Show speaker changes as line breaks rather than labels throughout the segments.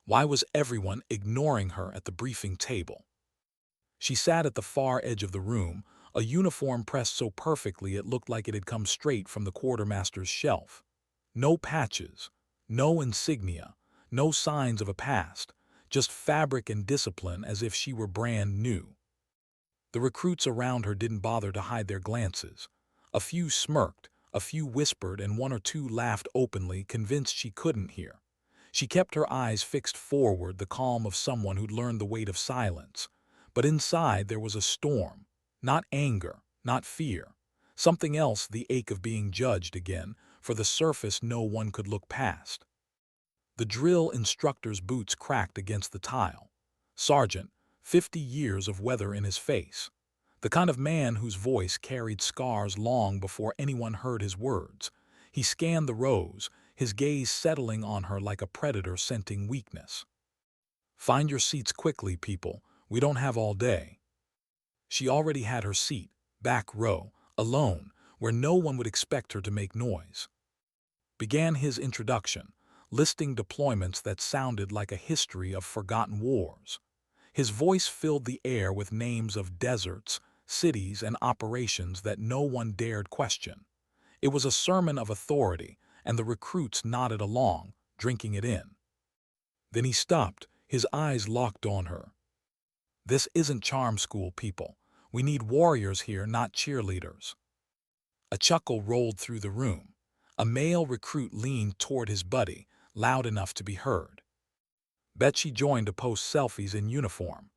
Why was everyone ignoring her at the briefing table? She sat at the far edge of the room, a uniform pressed so perfectly it looked like it had come straight from the quartermaster's shelf. No patches, no insignia, no signs of a past, just fabric and discipline as if she were brand new. The recruits around her didn't bother to hide their glances. A few smirked, a few whispered, and one or two laughed openly, convinced she couldn't hear. She kept her eyes fixed forward, the calm of someone who'd learned the weight of silence. But inside there was a storm. Not anger, not fear. Something else, the ache of being judged again, for the surface no one could look past. The drill instructor's boots cracked against the tile. Sergeant, 50 years of weather in his face. The kind of man whose voice carried scars long before anyone heard his words. He scanned the rows, his gaze settling on her like a predator scenting weakness. "Find your seats quickly, people. We don't have all day." She already had her seat, back row, alone, where no one would expect her to make noise. Began his introduction, listing deployments that sounded like a history of forgotten wars. His voice filled the air with names of deserts, cities, and operations that no one dared question. It was a sermon of authority, and the recruits nodded along, drinking it in. Then he stopped, his eyes locked on her. "This isn't charm school, people. We need warriors here, not cheerleaders." A chuckle rolled through the room. A male recruit leaned toward his buddy, loud enough to be heard. "Bet she joined to post selfies in uniform."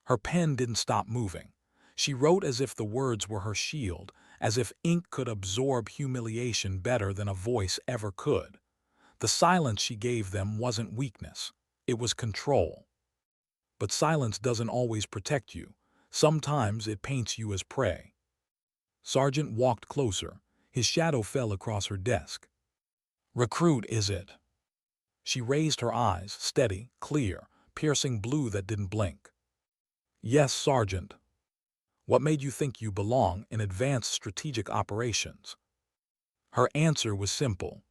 Her pen didn't stop moving. She wrote as if the words were her shield, as if ink could absorb humiliation better than a voice ever could. The silence she gave them wasn't weakness. It was control. But silence doesn't always protect you. Sometimes it paints you as prey. Sergeant walked closer. His shadow fell across her desk. "Recruit, is it?" She raised her eyes, steady, clear, piercing blue that didn't blink. "Yes, Sergeant." "What made you think you belong in advanced strategic operations?" Her answer was simple.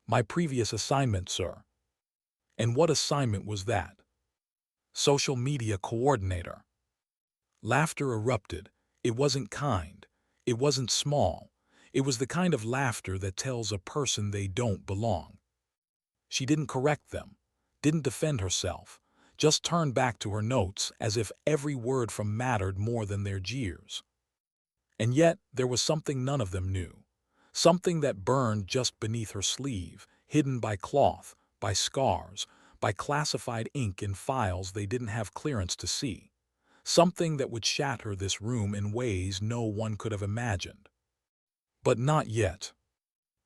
"My previous assignment, sir." "And what assignment was that?" "Social media coordinator." Laughter erupted. It wasn't kind. It wasn't small. It was the kind of laughter that tells a person they don't belong. She didn't correct them, didn't defend herself, just turned back to her notes as if every word from mattered more than their jeers. And yet there was something none of them knew. Something that burned just beneath her sleeve, hidden by cloth, by scars, by classified ink in files they didn't have clearance to see. Something that would shatter this room in ways no one could have imagined. But not yet.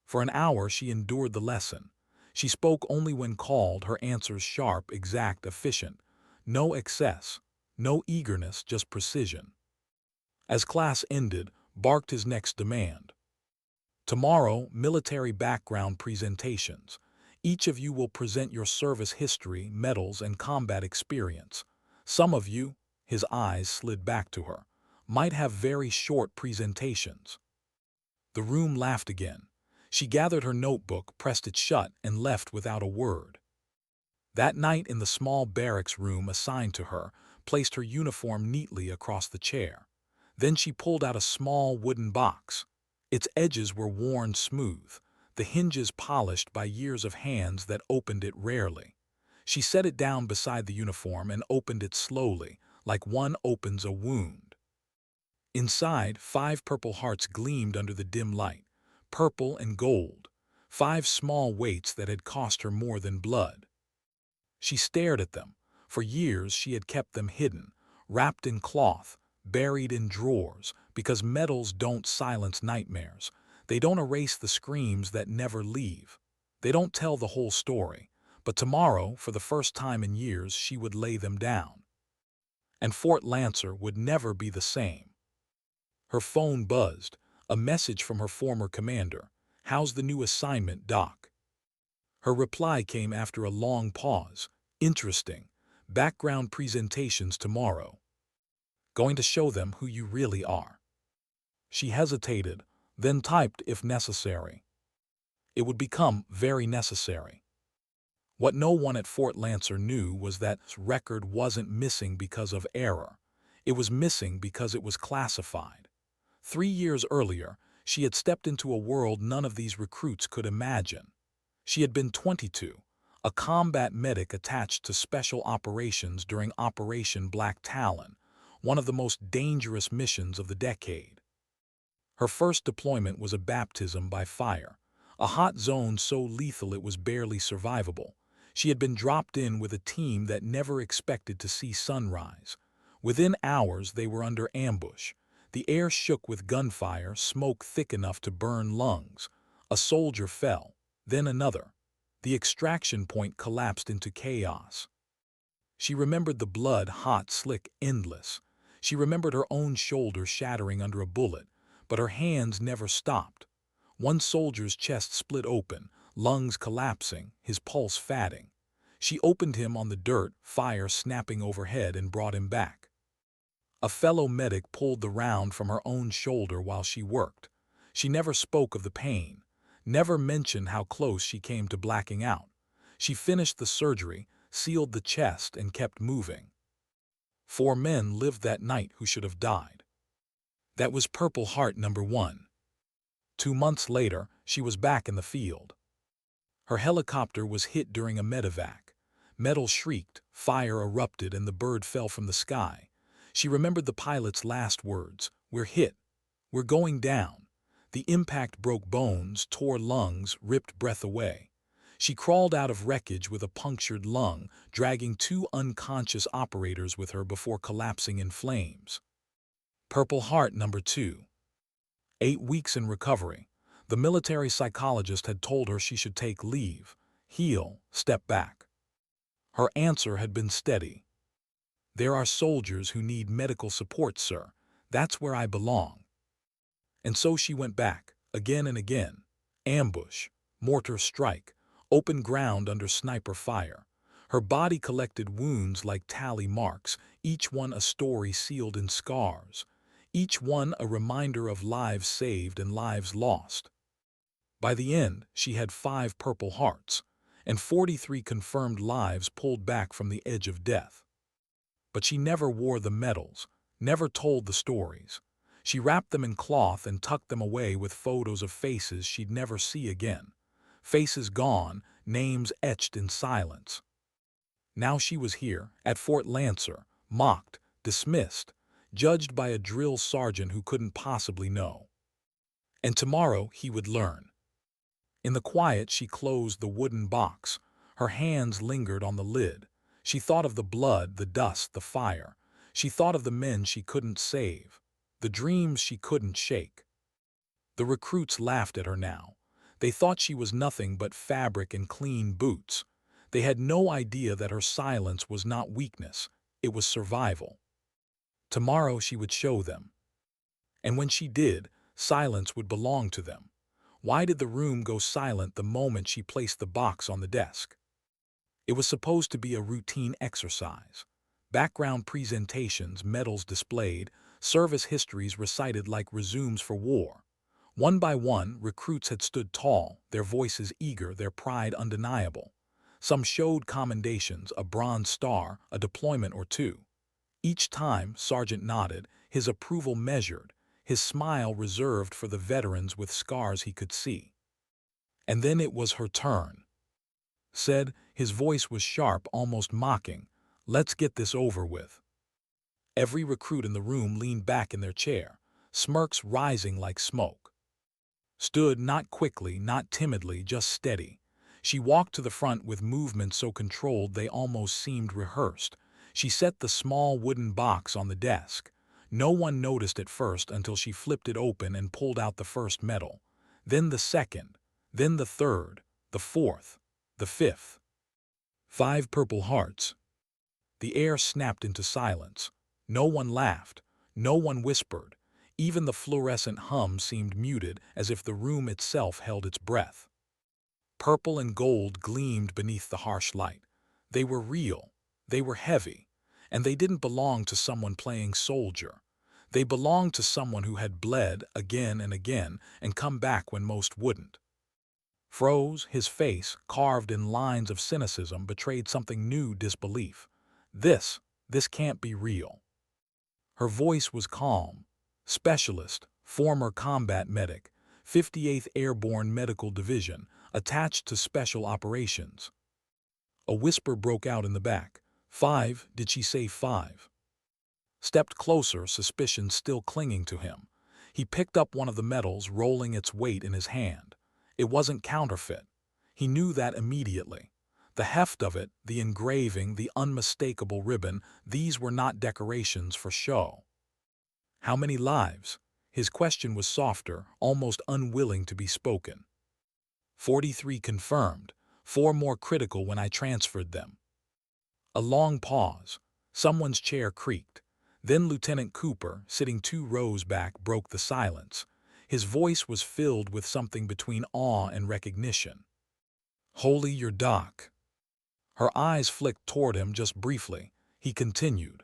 For an hour she endured the lesson. She spoke only when called, her answers sharp, exact, efficient. No excess, no eagerness, just precision. As class ended, barked his next demand. "Tomorrow, military background presentations. Each of you will present your service history, medals, and combat experience. Some of you," his eyes slid back to her, "might have very short presentations." The room laughed again. She gathered her notebook, pressed it shut, and left without a word. That night in the small barracks room assigned to her, placed her uniform neatly across the chair. Then she pulled out a small wooden box. Its edges were worn smooth, the hinges polished by years of hands that opened it rarely. She set it down beside the uniform and opened it slowly, like one opens a wound. Inside, 5 purple hearts gleamed under the dim light, purple and gold, 5 small weights that had cost her more than blood. She stared at them. For years she had kept them hidden, wrapped in cloth, buried in drawers, because medals don't silence nightmares. They don't erase the screams that never leave. They don't tell the whole story. But tomorrow, for the first time in years, she would lay them down. And Fort Lancer would never be the same. Her phone buzzed, a message from her former commander. "How's the new assignment, Doc?" Her reply came after a long pause. "Interesting. Background presentations tomorrow. Going to show them who you really are." She hesitated, then typed, "if necessary." It would become very necessary. What no one at Fort Lancer knew was that record wasn't missing because of error. It was missing because it was classified. 3 years earlier, she had stepped into a world none of these recruits could imagine. She had been 22, a combat medic attached to special operations during Operation Black Talon, one of the most dangerous missions of the decade. Her first deployment was a baptism by fire, a hot zone so lethal it was barely survivable. She had been dropped in with a team that never expected to see sunrise. Within hours, they were under ambush. The air shook with gunfire, smoke thick enough to burn lungs. A soldier fell, then another. The extraction point collapsed into chaos. She remembered the blood, hot, slick, endless. She remembered her own shoulder shattering under a bullet, but her hands never stopped. One soldier's chest split open, lungs collapsing, his pulse fatting. She opened him on the dirt, fire snapping overhead, and brought him back. A fellow medic pulled the round from her own shoulder while she worked. She never spoke of the pain, never mentioned how close she came to blacking out. She finished the surgery, sealed the chest, and kept moving. 4 men lived that night who should have died. That was Purple Heart number 1. 2 months later, she was back in the field. Her helicopter was hit during a medevac. Metal shrieked, fire erupted, and the bird fell from the sky. She remembered the pilot's last words, "We're hit. We're going down." The impact broke bones, tore lungs, ripped breath away. She crawled out of wreckage with a punctured lung, dragging 2 unconscious operators with her before collapsing in flames. Purple Heart number 2. 8 weeks in recovery. The military psychologist had told her she should take leave, heal, step back. Her answer had been steady. "There are soldiers who need medical support, sir. That's where I belong." And so she went back, again and again. Ambush, mortar strike, open ground under sniper fire. Her body collected wounds like tally marks, each one a story sealed in scars, each one a reminder of lives saved and lives lost. By the end, she had 5 Purple Hearts, and 43 confirmed lives pulled back from the edge of death. But she never wore the medals, never told the stories. She wrapped them in cloth and tucked them away with photos of faces she'd never see again. Faces gone, names etched in silence. Now she was here, at Fort Lancer, mocked, dismissed, judged by a drill sergeant who couldn't possibly know. And tomorrow he would learn. In the quiet, she closed the wooden box. Her hands lingered on the lid. She thought of the blood, the dust, the fire. She thought of the men she couldn't save, the dreams she couldn't shake. The recruits laughed at her now. They thought she was nothing but fabric and clean boots. They had no idea that her silence was not weakness, it was survival. Tomorrow she would show them. And when she did, silence would belong to them. Why did the room go silent the moment she placed the box on the desk? It was supposed to be a routine exercise. Background presentations, medals displayed, service histories recited like resumes for war. One by one, recruits had stood tall, their voices eager, their pride undeniable. Some showed commendations, a Bronze Star, a deployment or 2. Each time, Sergeant nodded, his approval measured, his smile reserved for the veterans with scars he could see. And then it was her turn. Said, his voice was sharp, almost mocking, "Let's get this over with." Every recruit in the room leaned back in their chair, smirks rising like smoke. Stood not quickly, not timidly, just steady. She walked to the front with movements so controlled they almost seemed rehearsed. She set the small wooden box on the desk. No one noticed at first until she flipped it open and pulled out the first medal. Then the second, then the third, the fourth, the fifth. 5 Purple Hearts. The air snapped into silence. No one laughed. No one whispered. Even the fluorescent hum seemed muted, as if the room itself held its breath. Purple and gold gleamed beneath the harsh light. They were real. They were heavy. And they didn't belong to someone playing soldier. They belonged to someone who had bled again and again and come back when most wouldn't. froze, his face, carved in lines of cynicism, betrayed something new: disbelief. This can't be real. Her voice was calm. Specialist, former combat medic, 58th Airborne Medical Division, attached to Special Operations. A whisper broke out in the back. 5, did she say 5? Stepped closer, suspicion still clinging to him. He picked up one of the medals, rolling its weight in his hand. It wasn't counterfeit. He knew that immediately. The heft of it, the engraving, the unmistakable ribbon, these were not decorations for show. How many lives? His question was softer, almost unwilling to be spoken. 43 confirmed, 4 more critical when I transferred them. A long pause. Someone's chair creaked. Then Lieutenant Cooper, sitting 2 rows back, broke the silence. His voice was filled with something between awe and recognition. "Holy, your doc." Her eyes flicked toward him just briefly. He continued.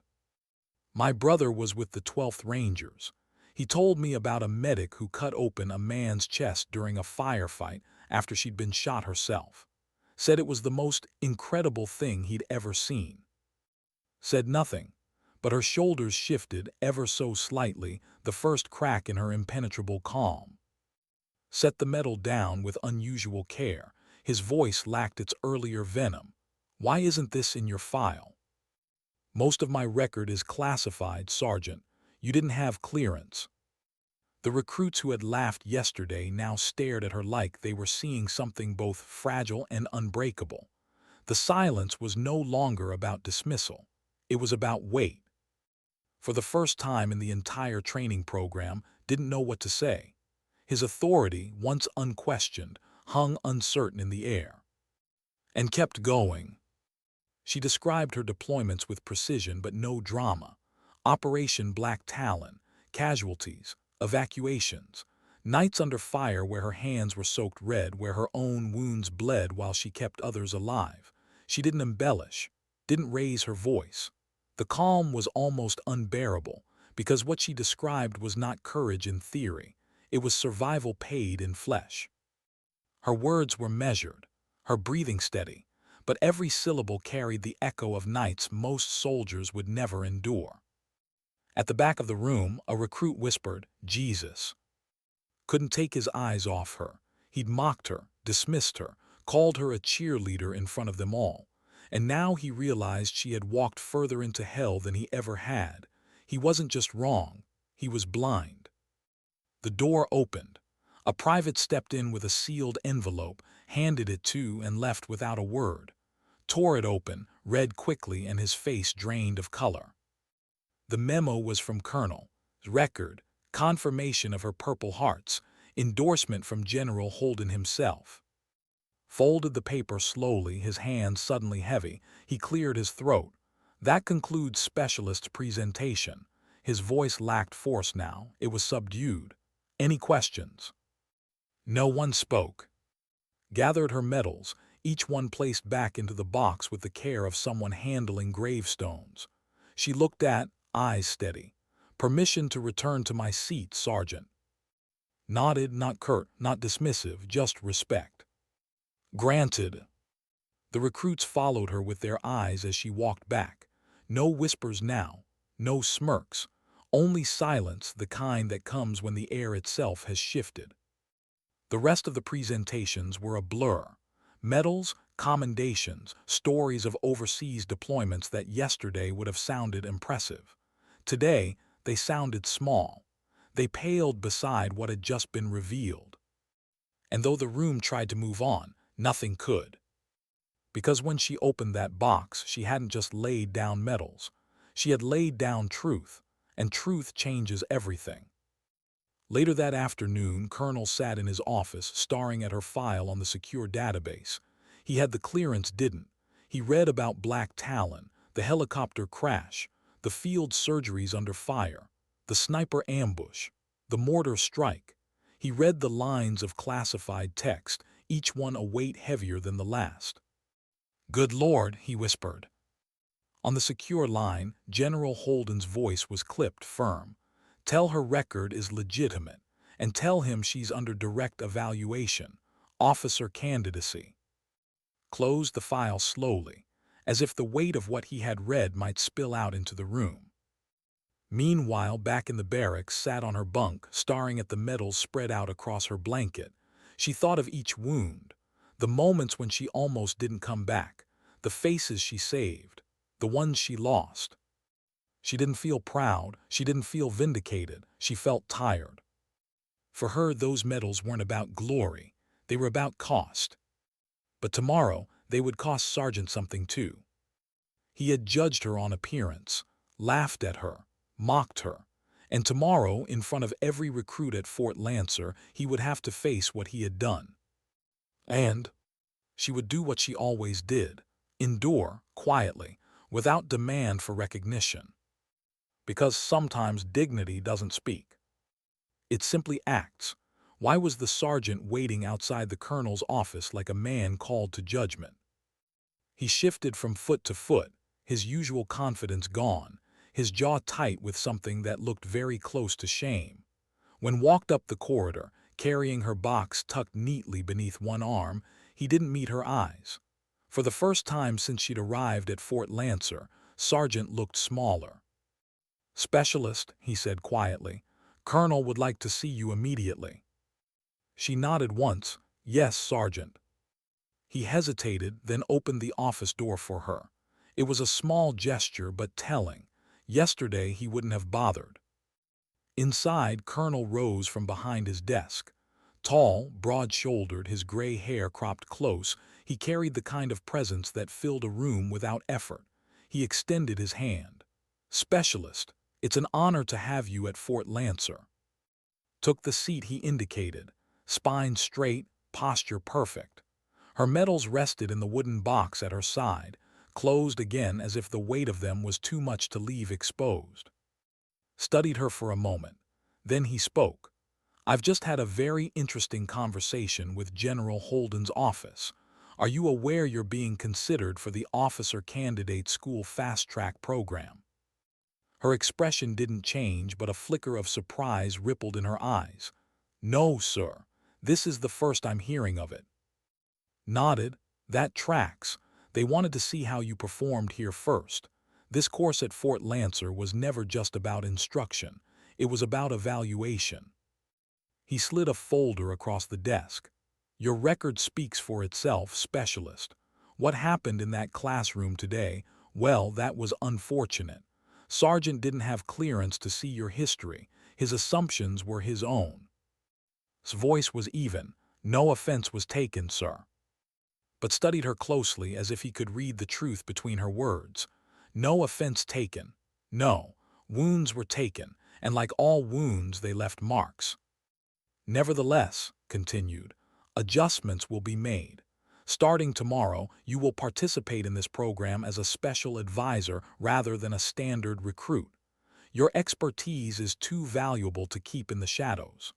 "My brother was with the 12th Rangers. He told me about a medic who cut open a man's chest during a firefight after she'd been shot herself. Said it was the most incredible thing he'd ever seen." Said nothing, but her shoulders shifted ever so slightly, the first crack in her impenetrable calm. Set the medal down with unusual care. His voice lacked its earlier venom. "Why isn't this in your file?" "Most of my record is classified, Sergeant. You didn't have clearance." The recruits who had laughed yesterday now stared at her like they were seeing something both fragile and unbreakable. The silence was no longer about dismissal. It was about weight. For the first time in the entire training program, didn't know what to say. His authority, once unquestioned, hung uncertain in the air. And kept going. She described her deployments with precision but no drama. Operation Black Talon, casualties, evacuations, nights under fire where her hands were soaked red, where her own wounds bled while she kept others alive. She didn't embellish, didn't raise her voice. The calm was almost unbearable, because what she described was not courage in theory, it was survival paid in flesh. Her words were measured, her breathing steady, but every syllable carried the echo of nights most soldiers would never endure. At the back of the room, a recruit whispered, "Jesus." Couldn't take his eyes off her. He'd mocked her, dismissed her, called her a cheerleader in front of them all. And now he realized she had walked further into hell than he ever had. He wasn't just wrong, he was blind. The door opened. A private stepped in with a sealed envelope, handed it to and left without a word. Tore it open, read quickly, and his face drained of color. The memo was from Colonel. Record, confirmation of her Purple Hearts, endorsement from General Holden himself. Folded the paper slowly, his hands suddenly heavy. He cleared his throat. "That concludes Specialist's presentation." His voice lacked force now, it was subdued. "Any questions?" No one spoke. Gathered her medals, each one placed back into the box with the care of someone handling gravestones. She looked at, eyes steady. "Permission to return to my seat, Sergeant." Nodded, not curt, not dismissive, just respect. "Granted." The recruits followed her with their eyes as she walked back. No whispers now, no smirks, only silence, the kind that comes when the air itself has shifted. The rest of the presentations were a blur. Medals, commendations, stories of overseas deployments that yesterday would have sounded impressive. Today, they sounded small. They paled beside what had just been revealed. And though the room tried to move on, nothing could. Because when she opened that box, she hadn't just laid down medals. She had laid down truth, and truth changes everything. Later that afternoon, Colonel sat in his office, staring at her file on the secure database. He had the clearance, didn't. He read about Black Talon, the helicopter crash, the field surgeries under fire, the sniper ambush, the mortar strike. He read the lines of classified text, each one a weight heavier than the last. "Good Lord," he whispered. On the secure line, General Holden's voice was clipped firm. "Tell her record is legitimate, and tell him she's under direct evaluation. Officer candidacy. Closed the file slowly, as if the weight of what he had read might spill out into the room. Meanwhile, back in the barracks, sat on her bunk, staring at the medals spread out across her blanket. She thought of each wound, the moments when she almost didn't come back, the faces she saved, the ones she lost. She didn't feel proud, she didn't feel vindicated, she felt tired. For her, those medals weren't about glory, they were about cost. But tomorrow, they would cost Sergeant something too. He had judged her on appearance, laughed at her, mocked her, and tomorrow, in front of every recruit at Fort Lancer, he would have to face what he had done. And she would do what she always did, endure, quietly, without demand for recognition. Because sometimes dignity doesn't speak. It simply acts. Why was the sergeant waiting outside the colonel's office like a man called to judgment? He shifted from foot to foot, his usual confidence gone, his jaw tight with something that looked very close to shame. When walked up the corridor, carrying her box tucked neatly beneath one arm, he didn't meet her eyes. For the first time since she'd arrived at Fort Lancer, Sergeant looked smaller. "Specialist," he said quietly, "Colonel would like to see you immediately." She nodded once, "Yes, Sergeant." He hesitated, then opened the office door for her. It was a small gesture, but telling. Yesterday he wouldn't have bothered. Inside, Colonel rose from behind his desk. Tall, broad-shouldered, his gray hair cropped close, he carried the kind of presence that filled a room without effort. He extended his hand. "Specialist, it's an honor to have you at Fort Lancer." Took the seat he indicated, spine straight, posture perfect. Her medals rested in the wooden box at her side, closed again as if the weight of them was too much to leave exposed. Studied her for a moment. Then he spoke. "I've just had a very interesting conversation with General Holden's office. Are you aware you're being considered for the Officer Candidate School Fast Track program?" Her expression didn't change, but a flicker of surprise rippled in her eyes. "No, sir. This is the first I'm hearing of it." Nodded. "That tracks. They wanted to see how you performed here first. This course at Fort Lancer was never just about instruction. It was about evaluation." He slid a folder across the desk. "Your record speaks for itself, Specialist. What happened in that classroom today, well, that was unfortunate. Sergeant didn't have clearance to see your history. His assumptions were his own." His voice was even. "No offense was taken, sir." But studied her closely as if he could read the truth between her words. "No offense taken. No, wounds were taken, and like all wounds they left marks. Nevertheless," continued, "adjustments will be made. Starting tomorrow, you will participate in this program as a special advisor rather than a standard recruit. Your expertise is too valuable to keep in the shadows."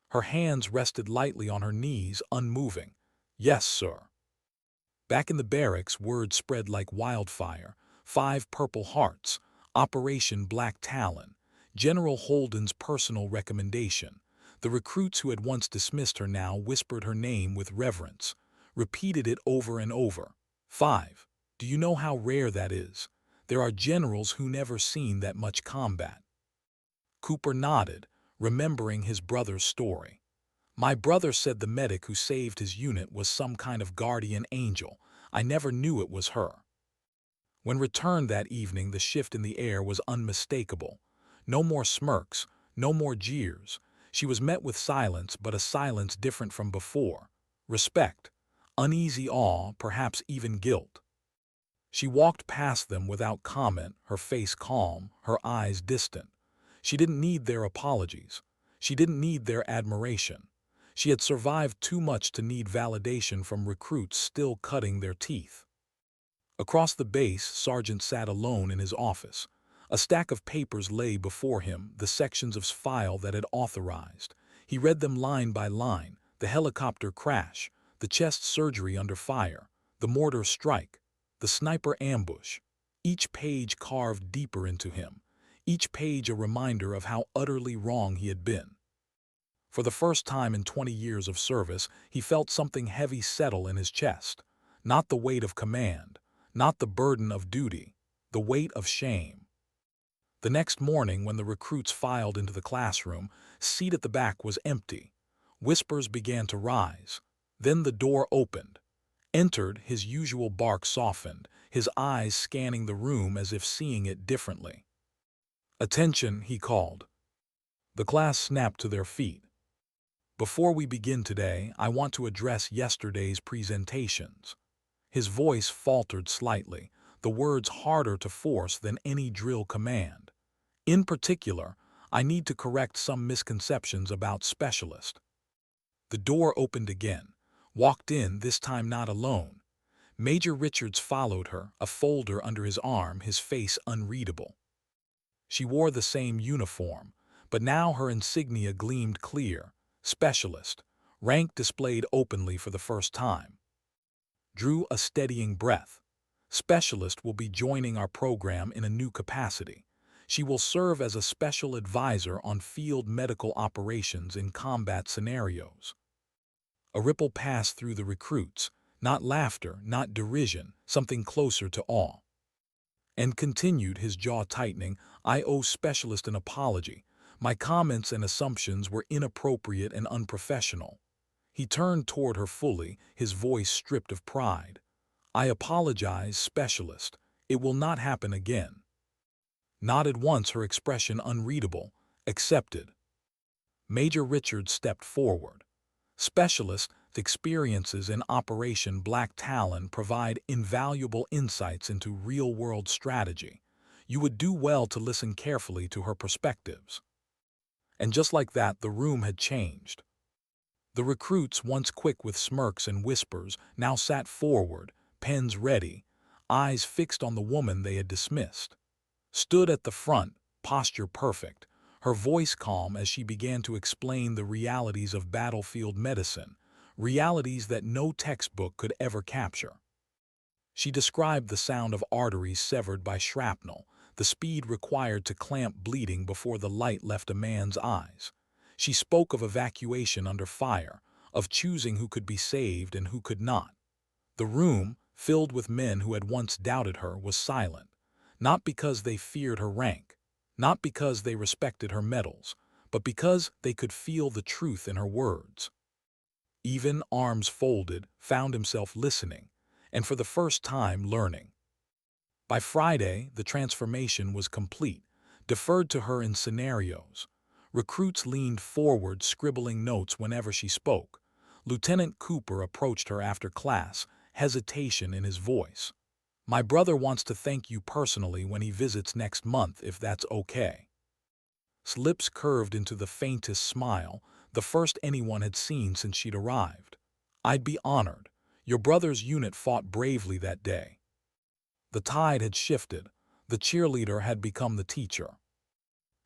Her hands rested lightly on her knees, unmoving. "Yes, sir." Back in the barracks, word spread like wildfire. 5 Purple Hearts, Operation Black Talon, General Holden's personal recommendation. The recruits who had once dismissed her now whispered her name with reverence, repeated it over and over. 5. Do you know how rare that is? There are generals who never seen that much combat. Cooper nodded, remembering his brother's story. "My brother said the medic who saved his unit was some kind of guardian angel. I never knew it was her." When returned that evening, the shift in the air was unmistakable. No more smirks, no more jeers. She was met with silence, but a silence different from before. Respect, uneasy awe, perhaps even guilt. She walked past them without comment, her face calm, her eyes distant. She didn't need their apologies. She didn't need their admiration. She had survived too much to need validation from recruits still cutting their teeth. Across the base, Sergeant sat alone in his office. A stack of papers lay before him, the sections of his file that had authorized. He read them line by line: the helicopter crash, the chest surgery under fire, the mortar strike, the sniper ambush. Each page carved deeper into him. Each page a reminder of how utterly wrong he had been. For the first time in 20 years of service, he felt something heavy settle in his chest. Not the weight of command, not the burden of duty, the weight of shame. The next morning, when the recruits filed into the classroom, seat at the back was empty. Whispers began to rise. Then the door opened. Entered, his usual bark softened, his eyes scanning the room as if seeing it differently. "Attention," he called. The class snapped to their feet. "Before we begin today, I want to address yesterday's presentations." His voice faltered slightly, the words harder to force than any drill command. "In particular, I need to correct some misconceptions about specialist." The door opened again. Walked in, this time not alone. Major Richards followed her, a folder under his arm, his face unreadable. She wore the same uniform, but now her insignia gleamed clear. Specialist, rank displayed openly for the first time. Drew a steadying breath. Specialist will be joining our program in a new capacity. She will serve as a special advisor on field medical operations in combat scenarios. A ripple passed through the recruits, not laughter, not derision, something closer to awe. And continued, his jaw tightening, "I owe Specialist an apology. My comments and assumptions were inappropriate and unprofessional." He turned toward her fully, his voice stripped of pride. "I apologize, Specialist. It will not happen again." Nodded once, her expression unreadable. "Accepted." Major Richards stepped forward. "Specialist, experiences in Operation Black Talon provide invaluable insights into real-world strategy. You would do well to listen carefully to her perspectives." And just like that, the room had changed. The recruits, once quick with smirks and whispers, now sat forward, pens ready, eyes fixed on the woman they had dismissed. Stood at the front, posture perfect, her voice calm as she began to explain the realities of battlefield medicine, realities that no textbook could ever capture. She described the sound of arteries severed by shrapnel, the speed required to clamp bleeding before the light left a man's eyes. She spoke of evacuation under fire, of choosing who could be saved and who could not. The room, filled with men who had once doubted her, was silent, not because they feared her rank, not because they respected her medals, but because they could feel the truth in her words. Even, arms folded, found himself listening, and for the first time learning. By Friday, the transformation was complete, deferred to her in scenarios. Recruits leaned forward, scribbling notes whenever she spoke. Lieutenant Cooper approached her after class, hesitation in his voice. "My brother wants to thank you personally when he visits next month, if that's okay." His lips curved into the faintest smile, the first anyone had seen since she'd arrived. "I'd be honored. Your brother's unit fought bravely that day." The tide had shifted. The cheerleader had become the teacher.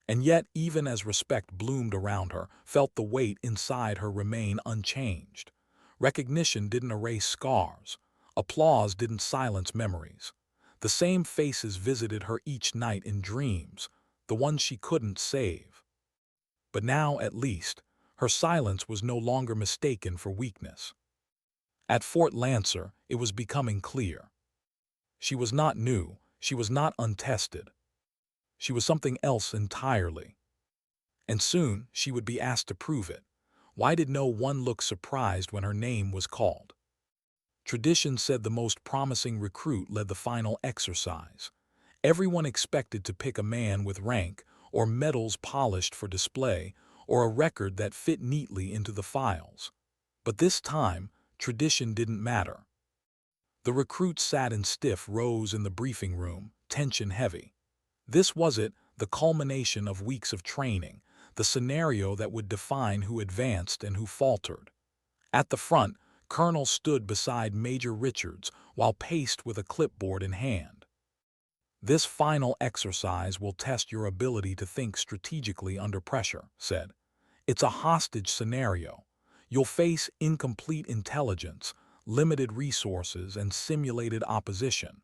And yet, even as respect bloomed around her, felt the weight inside her remain unchanged. Recognition didn't erase scars. Applause didn't silence memories. The same faces visited her each night in dreams, the ones she couldn't save. But now, at least, her silence was no longer mistaken for weakness. At Fort Lancer, it was becoming clear. She was not new, she was not untested. She was something else entirely. And soon she would be asked to prove it. Why did no one look surprised when her name was called? Tradition said the most promising recruit led the final exercise. Everyone expected to pick a man with rank, or medals polished for display, or a record that fit neatly into the files. But this time, tradition didn't matter. The recruits sat in stiff rows in the briefing room, tension heavy. This was it, the culmination of weeks of training, the scenario that would define who advanced and who faltered. At the front, Colonel stood beside Major Richards while paced with a clipboard in hand. "This final exercise will test your ability to think strategically under pressure," said. "It's a hostage scenario. You'll face incomplete intelligence, limited resources, and simulated opposition.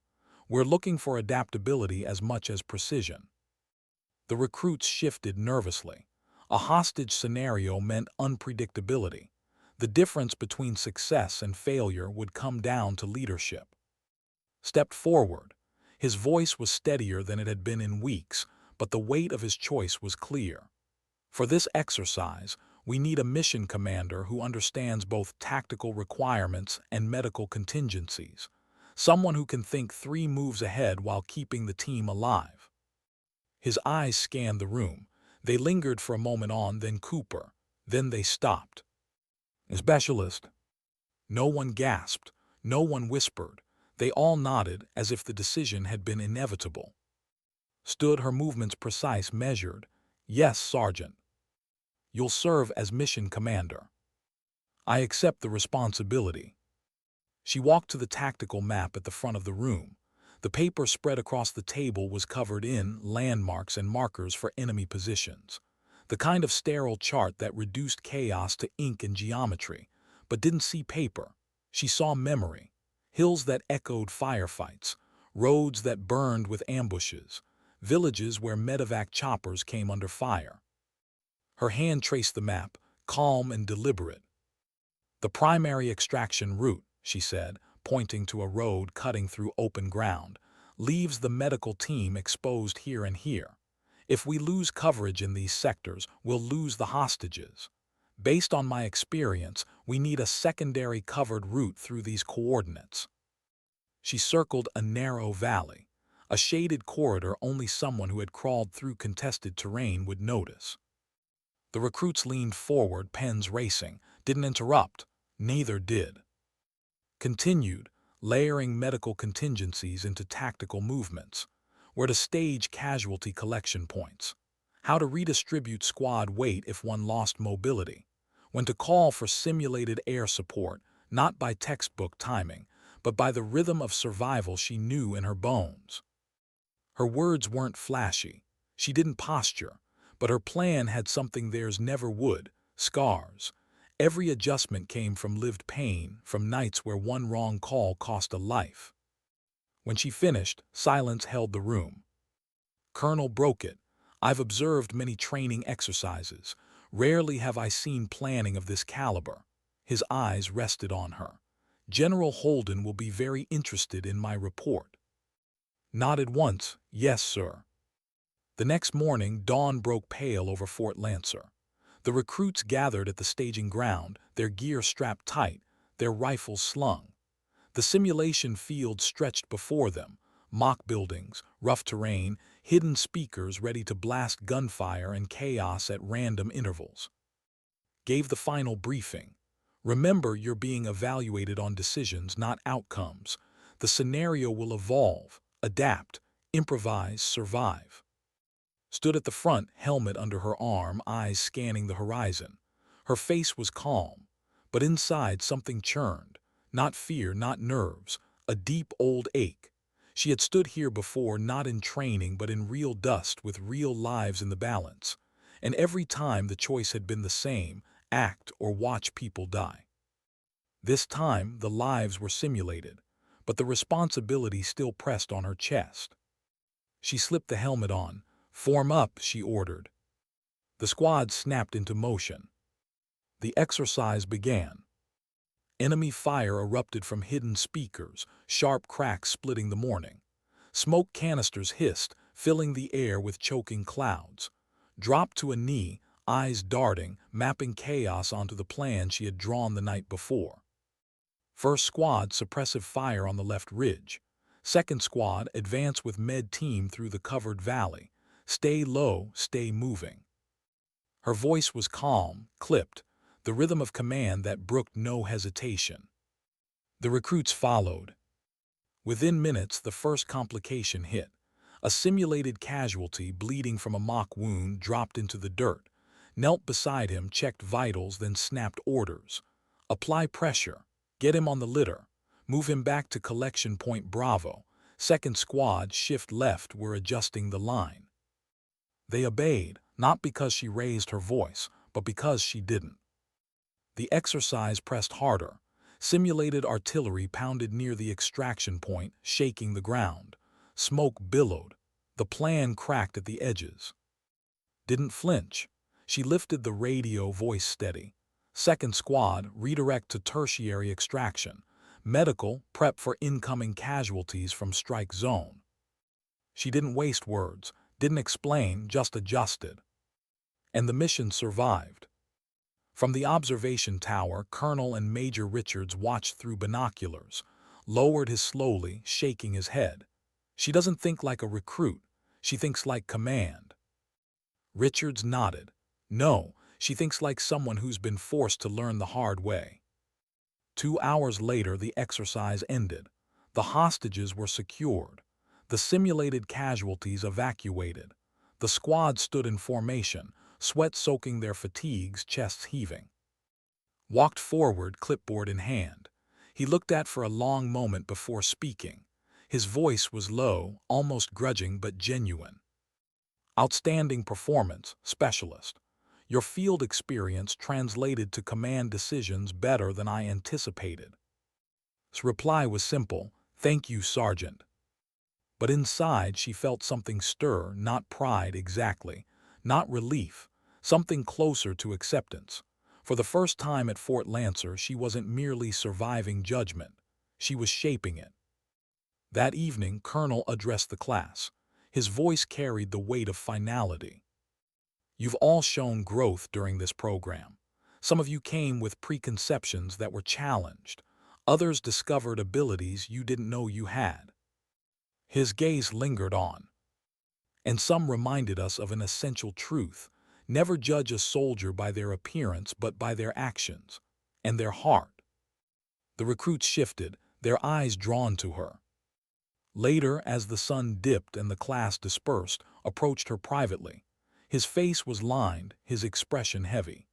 We're looking for adaptability as much as precision." The recruits shifted nervously. A hostage scenario meant unpredictability. The difference between success and failure would come down to leadership. Stepped forward. His voice was steadier than it had been in weeks, but the weight of his choice was clear. For this exercise, we need a mission commander who understands both tactical requirements and medical contingencies, someone who can think 3 moves ahead while keeping the team alive. His eyes scanned the room. They lingered for a moment on, then Cooper. Then they stopped. Specialist. No one gasped. No one whispered. They all nodded as if the decision had been inevitable. Stood, her movements precise, measured. Yes, Sergeant. You'll serve as mission commander. I accept the responsibility. She walked to the tactical map at the front of the room. The paper spread across the table was covered in landmarks and markers for enemy positions. The kind of sterile chart that reduced chaos to ink and geometry, but didn't see paper. She saw memory. Hills that echoed firefights, roads that burned with ambushes, villages where medevac choppers came under fire. Her hand traced the map, calm and deliberate. The primary extraction route, she said, pointing to a road cutting through open ground, leaves the medical team exposed here and here. If we lose coverage in these sectors, we'll lose the hostages. Based on my experience, we need a secondary covered route through these coordinates. She circled a narrow valley, a shaded corridor only someone who had crawled through contested terrain would notice. The recruits leaned forward, pens racing, didn't interrupt, neither did. Continued, layering medical contingencies into tactical movements, where to stage casualty collection points, how to redistribute squad weight if one lost mobility, when to call for simulated air support, not by textbook timing, but by the rhythm of survival she knew in her bones. Her words weren't flashy. She didn't posture. But her plan had something theirs never would: scars. Every adjustment came from lived pain, from nights where one wrong call cost a life. When she finished, silence held the room. Colonel broke it. I've observed many training exercises. Rarely have I seen planning of this caliber. His eyes rested on her. General Holden will be very interested in my report. Nodded once. Yes, sir. The next morning, dawn broke pale over Fort Lancer. The recruits gathered at the staging ground, their gear strapped tight, their rifles slung. The simulation field stretched before them, mock buildings, rough terrain, hidden speakers ready to blast gunfire and chaos at random intervals. Gave the final briefing. Remember, you're being evaluated on decisions, not outcomes. The scenario will evolve, adapt, improvise, survive. Stood at the front, helmet under her arm, eyes scanning the horizon. Her face was calm, but inside something churned. Not fear, not nerves, a deep old ache. She had stood here before, not in training, but in real dust with real lives in the balance. And every time the choice had been the same: act or watch people die. This time the lives were simulated, but the responsibility still pressed on her chest. She slipped the helmet on. Form up, she ordered. The squad snapped into motion. The exercise began. Enemy fire erupted from hidden speakers, sharp cracks splitting the morning. Smoke canisters hissed, filling the air with choking clouds. Dropped to a knee, eyes darting, mapping chaos onto the plan she had drawn the night before. First squad, suppressive fire on the left ridge. Second squad, advance with med team through the covered valley. Stay low, stay moving. Her voice was calm, clipped, the rhythm of command that brooked no hesitation. The recruits followed. Within minutes, the first complication hit. A simulated casualty, bleeding from a mock wound, dropped into the dirt, knelt beside him, checked vitals, then snapped orders. Apply pressure. Get him on the litter. Move him back to collection point Bravo. Second squad, shift left, we're adjusting the line. They obeyed, not because she raised her voice, but because she didn't. The exercise pressed harder. Simulated artillery pounded near the extraction point, shaking the ground. Smoke billowed. The plan cracked at the edges. Didn't flinch. She lifted the radio, voice steady. Second squad, redirect to tertiary extraction. Medical, prep for incoming casualties from strike zone. She didn't waste words, didn't explain, just adjusted. And the mission survived. From the observation tower, Colonel and Major Richards watched through binoculars, lowered his slowly, shaking his head. She doesn't think like a recruit, she thinks like command. Richards nodded. No, she thinks like someone who's been forced to learn the hard way. 2 hours later, the exercise ended. The hostages were secured. The simulated casualties evacuated. The squad stood in formation, sweat soaking their fatigues, chests heaving. Walked forward, clipboard in hand. He looked at for a long moment before speaking. His voice was low, almost grudging but genuine. Outstanding performance, specialist. Your field experience translated to command decisions better than I anticipated. His reply was simple, thank you, Sergeant. But inside she felt something stir, not pride exactly, not relief, something closer to acceptance. For the first time at Fort Lancer, she wasn't merely surviving judgment, she was shaping it. That evening, Colonel addressed the class. His voice carried the weight of finality. You've all shown growth during this program. Some of you came with preconceptions that were challenged. Others discovered abilities you didn't know you had. His gaze lingered on. And some reminded us of an essential truth. Never judge a soldier by their appearance but by their actions and their heart. The recruits shifted, their eyes drawn to her. Later, as the sun dipped and the class dispersed, approached her privately. His face was lined, his expression heavy.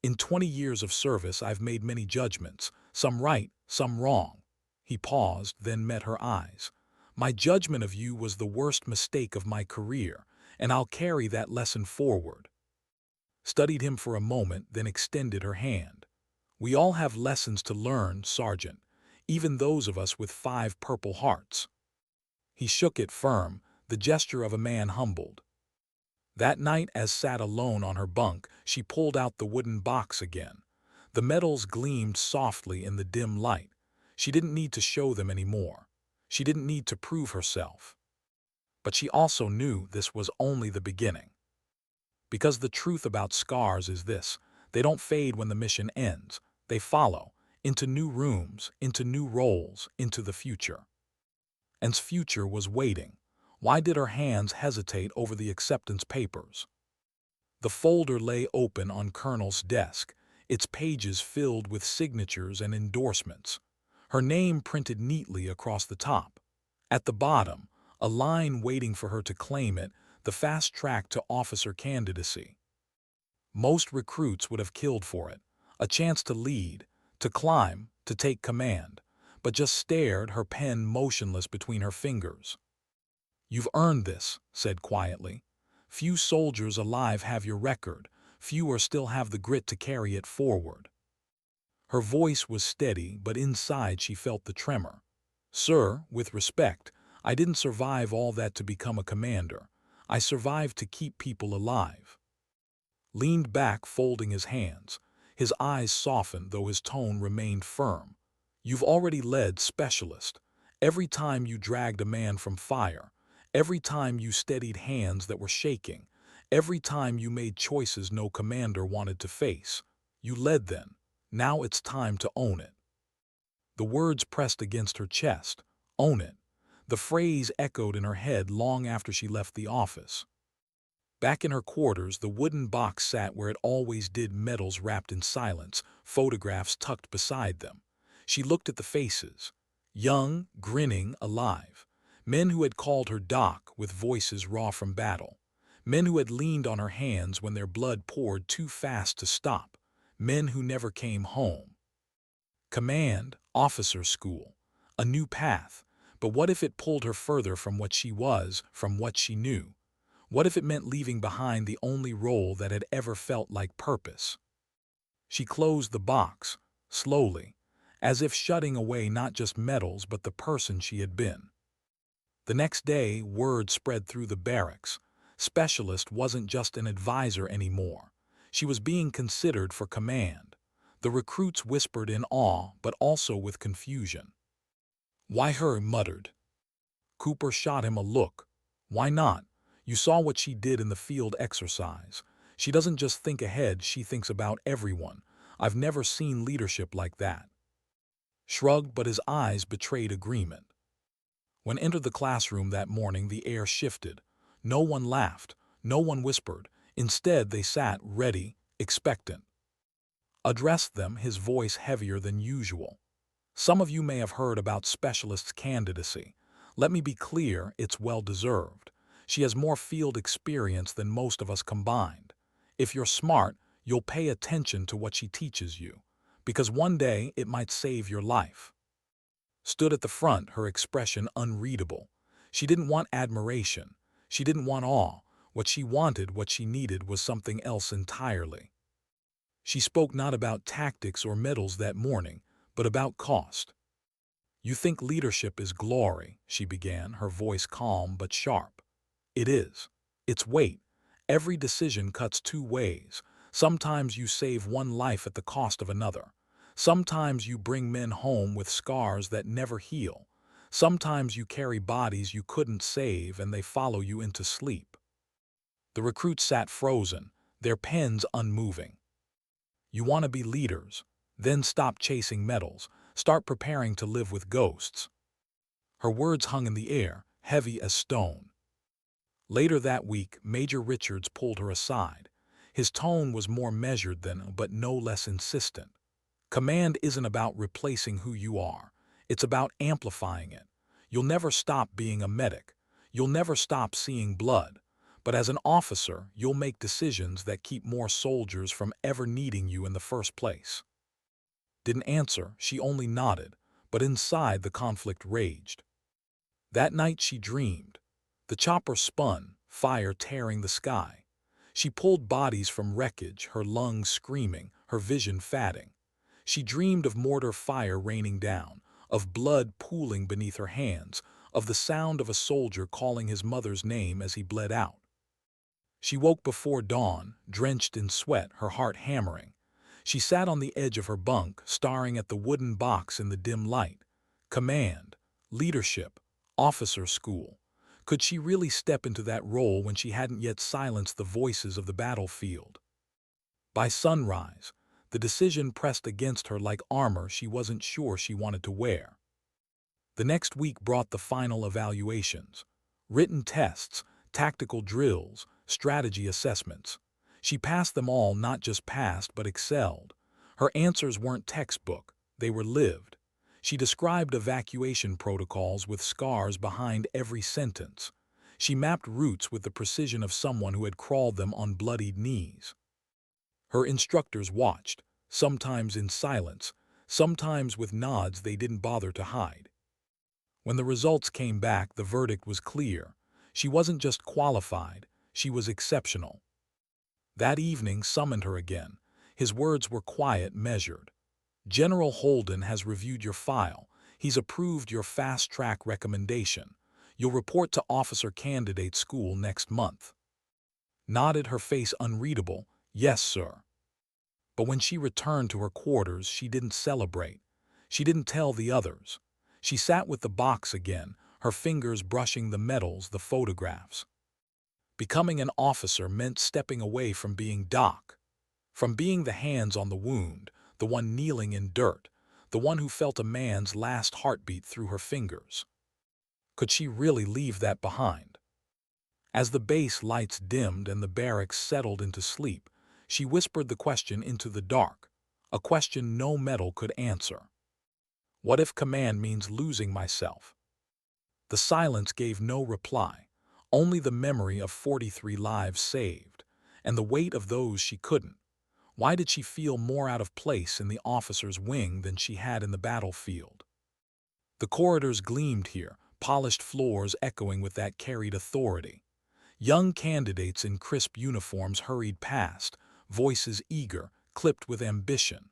In 20 years of service, I've made many judgments, some right, some wrong. He paused, then met her eyes. My judgment of you was the worst mistake of my career, and I'll carry that lesson forward. Studied him for a moment, then extended her hand. We all have lessons to learn, Sergeant, even those of us with 5 purple hearts. He shook it firm, the gesture of a man humbled. That night, as sat alone on her bunk, she pulled out the wooden box again. The metals gleamed softly in the dim light. She didn't need to show them anymore. She didn't need to prove herself. But she also knew this was only the beginning. Because the truth about scars is this: they don't fade when the mission ends. They follow, into new rooms, into new roles, into the future. And's future was waiting. Why did her hands hesitate over the acceptance papers? The folder lay open on Colonel's desk, its pages filled with signatures and endorsements. Her name printed neatly across the top. At the bottom, a line waiting for her to claim it, the fast track to officer candidacy. Most recruits would have killed for it, a chance to lead, to climb, to take command, but just stared, her pen motionless between her fingers. You've earned this, said quietly. Few soldiers alive have your record, fewer still have the grit to carry it forward. Her voice was steady, but inside she felt the tremor. Sir, with respect, I didn't survive all that to become a commander. I survived to keep people alive. Leaned back, folding his hands. His eyes softened, though his tone remained firm. You've already led, specialist. Every time you dragged a man from fire, every time you steadied hands that were shaking, every time you made choices no commander wanted to face, you led then. Now it's time to own it. The words pressed against her chest. Own it. The phrase echoed in her head long after she left the office. Back in her quarters, the wooden box sat where it always did, medals wrapped in silence, photographs tucked beside them. She looked at the faces. Young, grinning, alive. Men who had called her Doc with voices raw from battle. Men who had leaned on her hands when their blood poured too fast to stop. Men who never came home. Command, officer school. A new path. But what if it pulled her further from what she was, from what she knew? What if it meant leaving behind the only role that had ever felt like purpose? She closed the box, slowly, as if shutting away not just medals but the person she had been. The next day, word spread through the barracks. Specialist wasn't just an advisor anymore. She was being considered for command. The recruits whispered in awe, but also with confusion. "Why her?" muttered. Cooper shot him a look. "Why not? You saw what she did in the field exercise. She doesn't just think ahead, she thinks about everyone. I've never seen leadership like that." Shrugged, but his eyes betrayed agreement. When entered the classroom that morning, the air shifted. No one laughed, no one whispered. Instead, they sat ready, expectant. Addressed them, his voice heavier than usual. "Some of you may have heard about Specialist's candidacy. Let me be clear, it's well-deserved. She has more field experience than most of us combined. If you're smart, you'll pay attention to what she teaches you, because one day it might save your life." Stood at the front, her expression unreadable. She didn't want admiration. She didn't want awe. What she wanted, what she needed, was something else entirely. She spoke not about tactics or medals that morning, but about cost. "You think leadership is glory," she began, her voice calm but sharp. "It is. It's weight. Every decision cuts two ways. Sometimes you save one life at the cost of another. Sometimes you bring men home with scars that never heal. Sometimes you carry bodies you couldn't save and they follow you into sleep." The recruits sat frozen, their pens unmoving. "You want to be leaders? Then stop chasing medals. Start preparing to live with ghosts." Her words hung in the air, heavy as stone. Later that week, Major Richards pulled her aside. His tone was more measured than, but no less insistent. "Command isn't about replacing who you are. It's about amplifying it. You'll never stop being a medic. You'll never stop seeing blood. But as an officer, you'll make decisions that keep more soldiers from ever needing you in the first place." Didn't answer, she only nodded, but inside the conflict raged. That night she dreamed. The chopper spun, fire tearing the sky. She pulled bodies from wreckage, her lungs screaming, her vision fading. She dreamed of mortar fire raining down, of blood pooling beneath her hands, of the sound of a soldier calling his mother's name as he bled out. She woke before dawn, drenched in sweat, her heart hammering. She sat on the edge of her bunk, staring at the wooden box in the dim light. Command, leadership, officer school. Could she really step into that role when she hadn't yet silenced the voices of the battlefield? By sunrise, the decision pressed against her like armor she wasn't sure she wanted to wear. The next week brought the final evaluations. Written tests, tactical drills, strategy assessments. She passed them all, not just passed, but excelled. Her answers weren't textbook, they were lived. She described evacuation protocols with scars behind every sentence. She mapped routes with the precision of someone who had crawled them on bloodied knees. Her instructors watched, sometimes in silence, sometimes with nods they didn't bother to hide. When the results came back, the verdict was clear. She wasn't just qualified, she was exceptional. That evening summoned her again. His words were quiet, measured. "General Holden has reviewed your file. He's approved your fast-track recommendation. You'll report to Officer Candidate School next month." Nodded, her face unreadable. "Yes, sir." But when she returned to her quarters, she didn't celebrate. She didn't tell the others. She sat with the box again, her fingers brushing the medals, the photographs. Becoming an officer meant stepping away from being Doc, from being the hands on the wound, the one kneeling in dirt, the one who felt a man's last heartbeat through her fingers. Could she really leave that behind? As the base lights dimmed and the barracks settled into sleep, she whispered the question into the dark, a question no medal could answer. What if command means losing myself? The silence gave no reply, only the memory of 43 lives saved, and the weight of those she couldn't. Why did she feel more out of place in the officer's wing than she had in the battlefield? The corridors gleamed here, polished floors echoing with that carried authority. Young candidates in crisp uniforms hurried past, voices eager, clipped with ambition.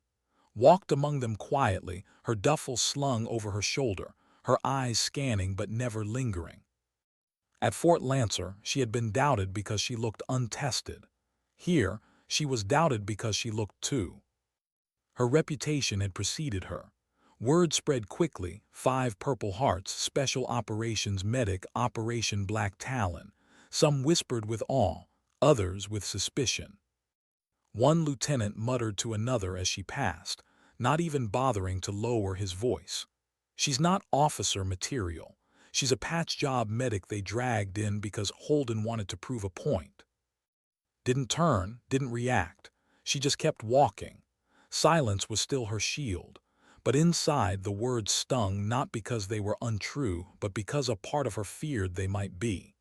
Walked among them quietly, her duffel slung over her shoulder, her eyes scanning but never lingering. At Fort Lancer, she had been doubted because she looked untested. Here, she was doubted because she looked too. Her reputation had preceded her. Word spread quickly: 5 Purple Hearts, Special Operations Medic, Operation Black Talon. Some whispered with awe, others with suspicion. One lieutenant muttered to another as she passed, not even bothering to lower his voice. "She's not officer material. She's a patch job medic they dragged in because Holden wanted to prove a point." Didn't turn, didn't react. She just kept walking. Silence was still her shield. But inside, the words stung not because they were untrue, but because a part of her feared they might be.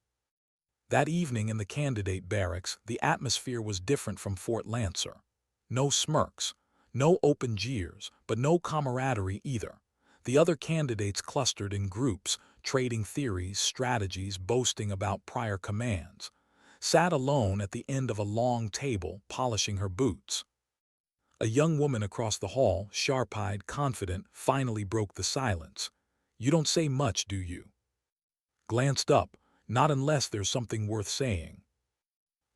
That evening in the candidate barracks, the atmosphere was different from Fort Lancer. No smirks, no open jeers, but no camaraderie either. The other candidates clustered in groups, trading theories, strategies, boasting about prior commands. Sat alone at the end of a long table, polishing her boots. A young woman across the hall, sharp-eyed, confident, finally broke the silence. "You don't say much, do you?" Glanced up. "Not unless there's something worth saying."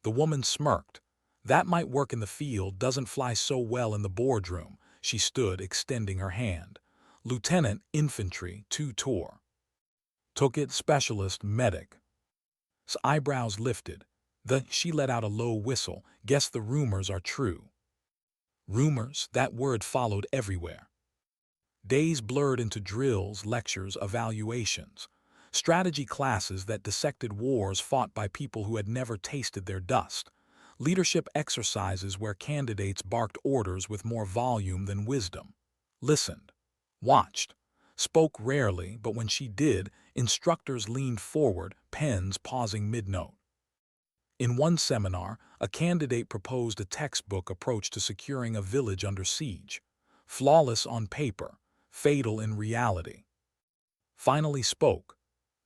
The woman smirked. "That might work in the field, doesn't fly so well in the boardroom." She stood, extending her hand. "Lieutenant, infantry, 2 Tor. Took it, specialist, medic." His eyebrows lifted. She let out a low whistle. "Guess the rumors are true." Rumors, that word followed everywhere. Days blurred into drills, lectures, evaluations. Strategy classes that dissected wars fought by people who had never tasted their dust. Leadership exercises where candidates barked orders with more volume than wisdom. Listened. Watched. Spoke rarely, but when she did, instructors leaned forward, pens pausing mid-note. In one seminar, a candidate proposed a textbook approach to securing a village under siege. Flawless on paper, fatal in reality. Finally spoke.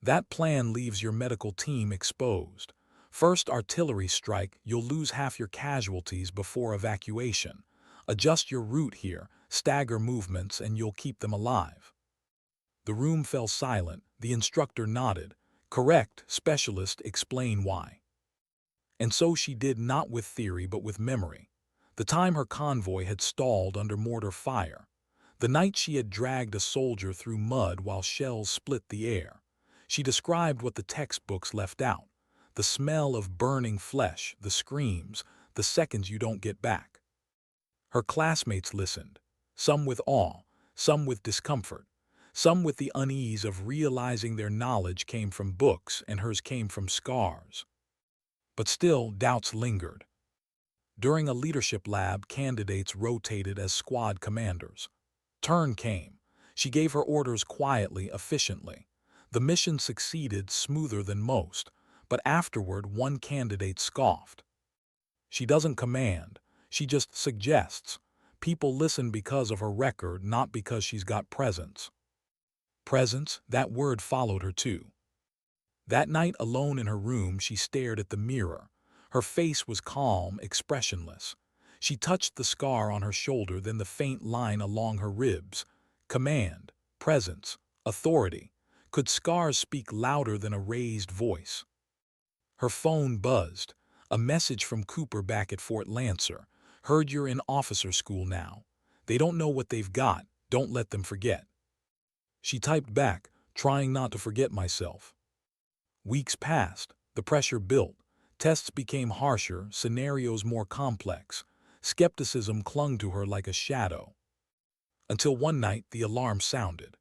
"That plan leaves your medical team exposed. First artillery strike, you'll lose half your casualties before evacuation. Adjust your route here, stagger movements, and you'll keep them alive." The room fell silent. The instructor nodded. "Correct, specialist, explain why." And so she did, not with theory but with memory. The time her convoy had stalled under mortar fire. The night she had dragged a soldier through mud while shells split the air. She described what the textbooks left out. The smell of burning flesh, the screams, the seconds you don't get back. Her classmates listened, some with awe, some with discomfort, some with the unease of realizing their knowledge came from books and hers came from scars. But still, doubts lingered. During a leadership lab, candidates rotated as squad commanders. Turn came. She gave her orders quietly, efficiently. The mission succeeded smoother than most, but afterward one candidate scoffed. "She doesn't command, she just suggests. People listen because of her record, not because she's got presence." Presence, that word followed her too. That night, alone in her room, she stared at the mirror. Her face was calm, expressionless. She touched the scar on her shoulder, then the faint line along her ribs. Command, presence, authority. Could scars speak louder than a raised voice? Her phone buzzed. A message from Cooper back at Fort Lancer. "Heard you're in officer school now. They don't know what they've got. Don't let them forget." She typed back, "Trying not to forget myself." Weeks passed. The pressure built. Tests became harsher, scenarios more complex. Skepticism clung to her like a shadow. Until one night, the alarm sounded.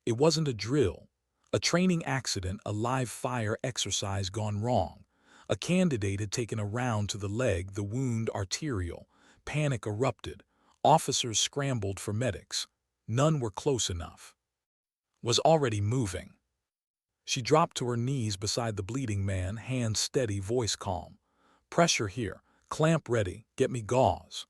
It wasn't a drill, a training accident, a live fire exercise gone wrong. A candidate had taken a round to the leg, the wound arterial. Panic erupted. Officers scrambled for medics. None were close enough. Was already moving. She dropped to her knees beside the bleeding man, hands steady, voice calm. "Pressure here. Clamp ready. Get me gauze."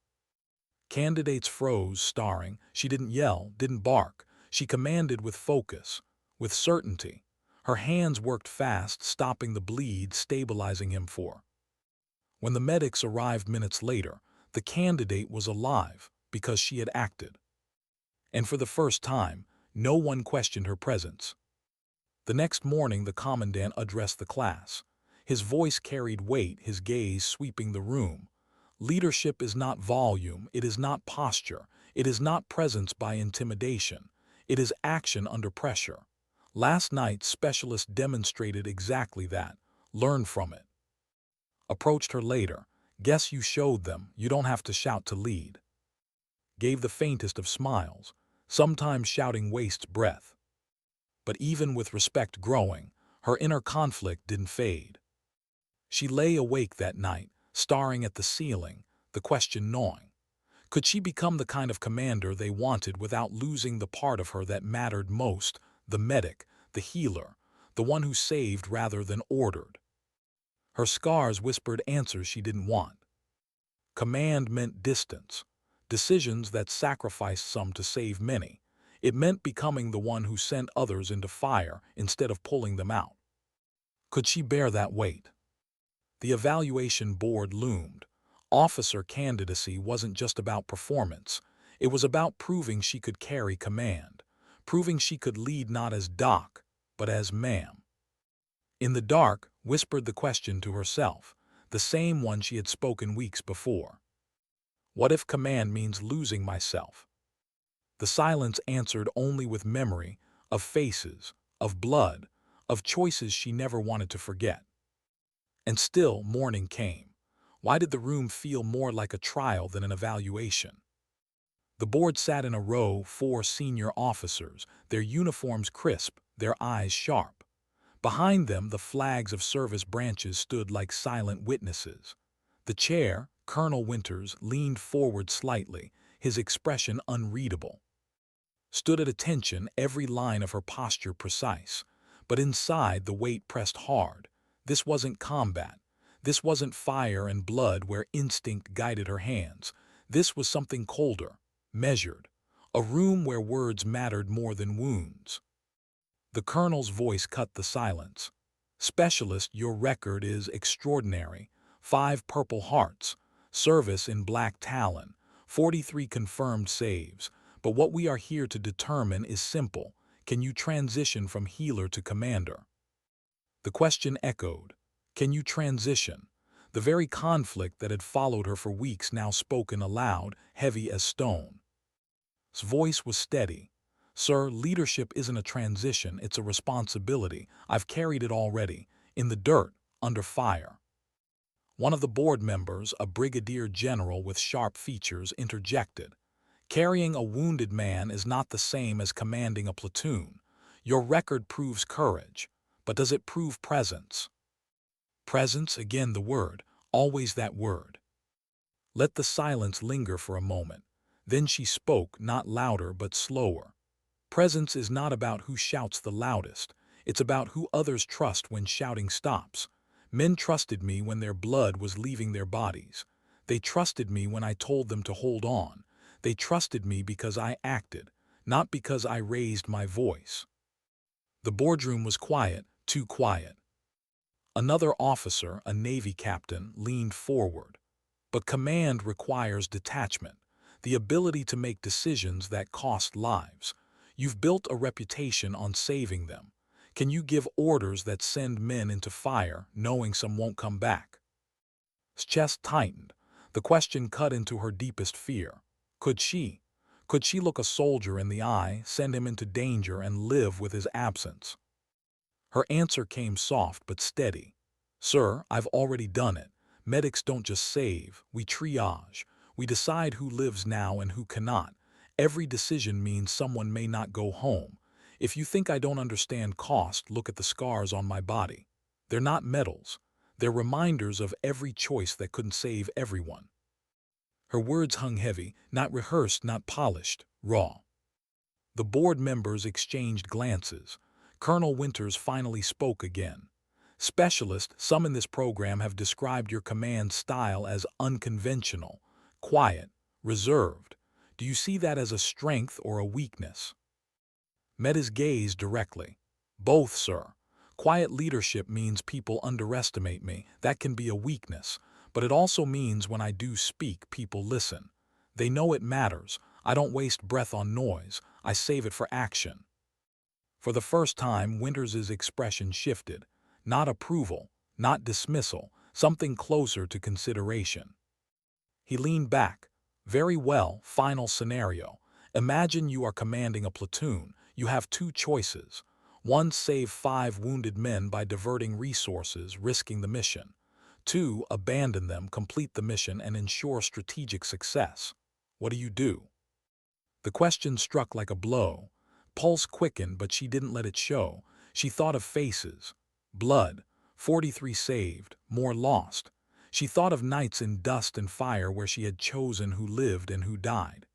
Candidates froze, staring. She didn't yell, didn't bark. She commanded with focus, with certainty. Her hands worked fast, stopping the bleed, stabilizing him for. When the medics arrived minutes later, the candidate was alive because she had acted. And for the first time, no one questioned her presence. The next morning, the commandant addressed the class. His voice carried weight, his gaze sweeping the room. Leadership is not volume, it is not posture, it is not presence by intimidation. It is action under pressure. Last night, specialists demonstrated exactly that. Learn from it. Approached her later. Guess you showed them, you don't have to shout to lead. Gave the faintest of smiles. Sometimes shouting wastes breath. But even with respect growing, her inner conflict didn't fade. She lay awake that night, staring at the ceiling, the question gnawing. Could she become the kind of commander they wanted without losing the part of her that mattered most, the medic, the healer, the one who saved rather than ordered? Her scars whispered answers she didn't want. Command meant distance, decisions that sacrificed some to save many. It meant becoming the one who sent others into fire instead of pulling them out. Could she bear that weight? The evaluation board loomed. Officer candidacy wasn't just about performance. It was about proving she could carry command, proving she could lead not as doc, but as ma'am. In the dark, whispered the question to herself, the same one she had spoken weeks before. What if command means losing myself? The silence answered only with memory of faces, of blood, of choices she never wanted to forget. And still, morning came. Why did the room feel more like a trial than an evaluation? The board sat in a row, 4 senior officers, their uniforms crisp, their eyes sharp. Behind them, the flags of service branches stood like silent witnesses. The chair, Colonel Winters, leaned forward slightly, his expression unreadable. Stood at attention, every line of her posture precise. But inside, the weight pressed hard. This wasn't combat. This wasn't fire and blood where instinct guided her hands. This was something colder, measured. A room where words mattered more than wounds. The colonel's voice cut the silence. Specialist, your record is extraordinary. 5 Purple Hearts, service in Black Talon, 43 confirmed saves. But what we are here to determine is simple. Can you transition from healer to commander? The question echoed. Can you transition? The very conflict that had followed her for weeks now spoken aloud, heavy as stone. His voice was steady. Sir, leadership isn't a transition, it's a responsibility. I've carried it already, in the dirt, under fire. One of the board members, a brigadier general with sharp features, interjected. Carrying a wounded man is not the same as commanding a platoon. Your record proves courage, but does it prove presence? Presence, again the word, always that word. Let the silence linger for a moment. Then she spoke, not louder but slower. Presence is not about who shouts the loudest. It's about who others trust when shouting stops. Men trusted me when their blood was leaving their bodies. They trusted me when I told them to hold on. They trusted me because I acted, not because I raised my voice. The boardroom was quiet, too quiet. Another officer, a Navy captain, leaned forward. But command requires detachment, the ability to make decisions that cost lives. You've built a reputation on saving them. Can you give orders that send men into fire, knowing some won't come back? His chest tightened. The question cut into her deepest fear. Could she? Could she look a soldier in the eye, send him into danger, and live with his absence? Her answer came soft but steady. Sir, I've already done it. Medics don't just save, we triage. We decide who lives now and who cannot. Every decision means someone may not go home. If you think I don't understand cost, look at the scars on my body. They're not medals. They're reminders of every choice that couldn't save everyone. Her words hung heavy, not rehearsed, not polished, raw. The board members exchanged glances. Colonel Winters finally spoke again. Specialist, some in this program have described your command style as unconventional, quiet, reserved. Do you see that as a strength or a weakness? Met his gaze directly. Both, sir. Quiet leadership means people underestimate me. That can be a weakness. But it also means when I do speak, people listen. They know it matters. I don't waste breath on noise. I save it for action. For the first time, Winters's expression shifted. Not approval, not dismissal, something closer to consideration. He leaned back. Very well, final scenario. Imagine you are commanding a platoon. You have two choices. One, save 5 wounded men by diverting resources, risking the mission. 2, abandon them, complete the mission, and ensure strategic success. What do you do? The question struck like a blow. Pulse quickened, but she didn't let it show. She thought of faces. Blood. 43 saved, more lost. She thought of nights in dust and fire where she had chosen who lived and who died.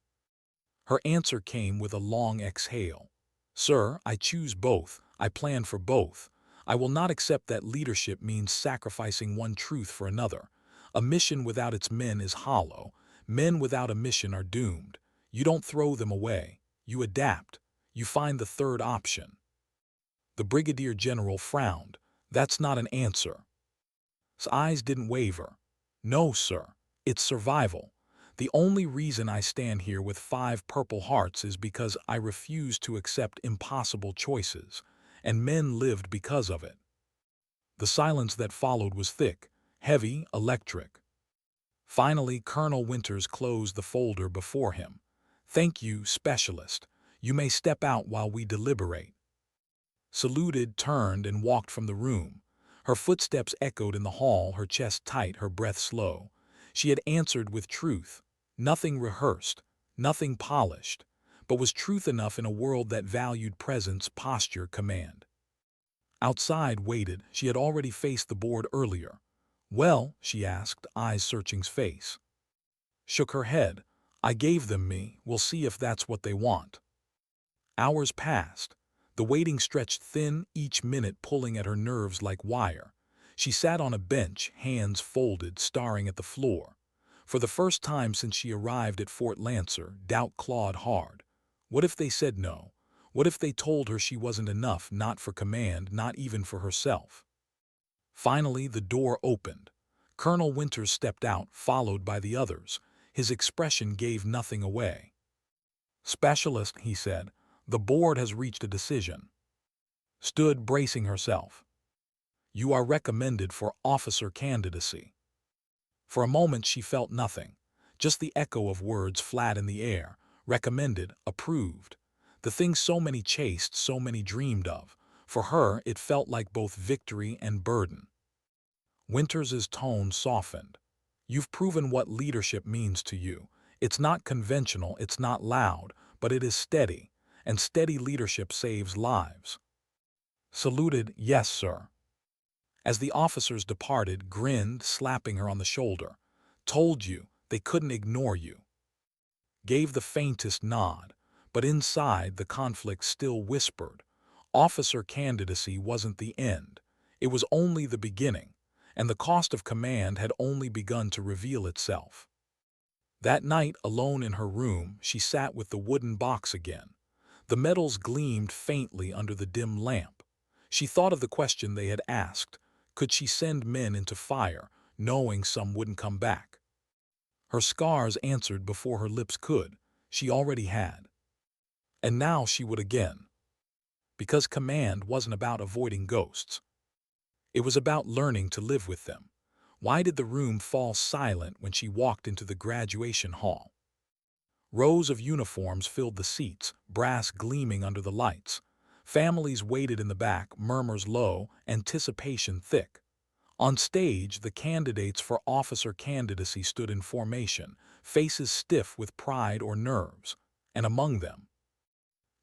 Her answer came with a long exhale. Sir, I choose both. I plan for both. I will not accept that leadership means sacrificing one truth for another. A mission without its men is hollow. Men without a mission are doomed. You don't throw them away. You adapt. You find the third option. The brigadier general frowned. That's not an answer. His eyes didn't waver. No, sir. It's survival. The only reason I stand here with 5 Purple Hearts is because I refuse to accept impossible choices, and men lived because of it. The silence that followed was thick, heavy, electric. Finally, Colonel Winters closed the folder before him. Thank you, Specialist. You may step out while we deliberate. Saluted, turned, and walked from the room. Her footsteps echoed in the hall, her chest tight, her breath slow. She had answered with truth. Nothing rehearsed, nothing polished, but was truth enough in a world that valued presence, posture, command. Outside waited. She had already faced the board earlier. Well, she asked, eyes searching his face. Shook her head. I gave them me. We'll see if that's what they want. Hours passed. The waiting stretched thin, each minute pulling at her nerves like wire. She sat on a bench, hands folded, staring at the floor. For the first time since she arrived at Fort Lancer, doubt clawed hard. What if they said no? What if they told her she wasn't enough, not for command, not even for herself? Finally, the door opened. Colonel Winters stepped out, followed by the others. His expression gave nothing away. Specialist, he said, the board has reached a decision. Stood bracing herself. You are recommended for officer candidacy. For a moment she felt nothing, just the echo of words flat in the air, recommended, approved. The thing so many chased, so many dreamed of. For her, it felt like both victory and burden. Winters's tone softened. You've proven what leadership means to you. It's not conventional, it's not loud, but it is steady, and steady leadership saves lives. Saluted, yes, sir. As the officers departed, grinned, slapping her on the shoulder. Told you, they couldn't ignore you. Gave the faintest nod, but inside the conflict still whispered. Officer candidacy wasn't the end. It was only the beginning, and the cost of command had only begun to reveal itself. That night, alone in her room, she sat with the wooden box again. The metals gleamed faintly under the dim lamp. She thought of the question they had asked. Could she send men into fire, knowing some wouldn't come back? Her scars answered before her lips could. She already had. And now she would again. Because command wasn't about avoiding ghosts. It was about learning to live with them. Why did the room fall silent when she walked into the graduation hall? Rows of uniforms filled the seats, brass gleaming under the lights. Families waited in the back, murmurs low, anticipation thick. On stage, the candidates for officer candidacy stood in formation, faces stiff with pride or nerves, and among them,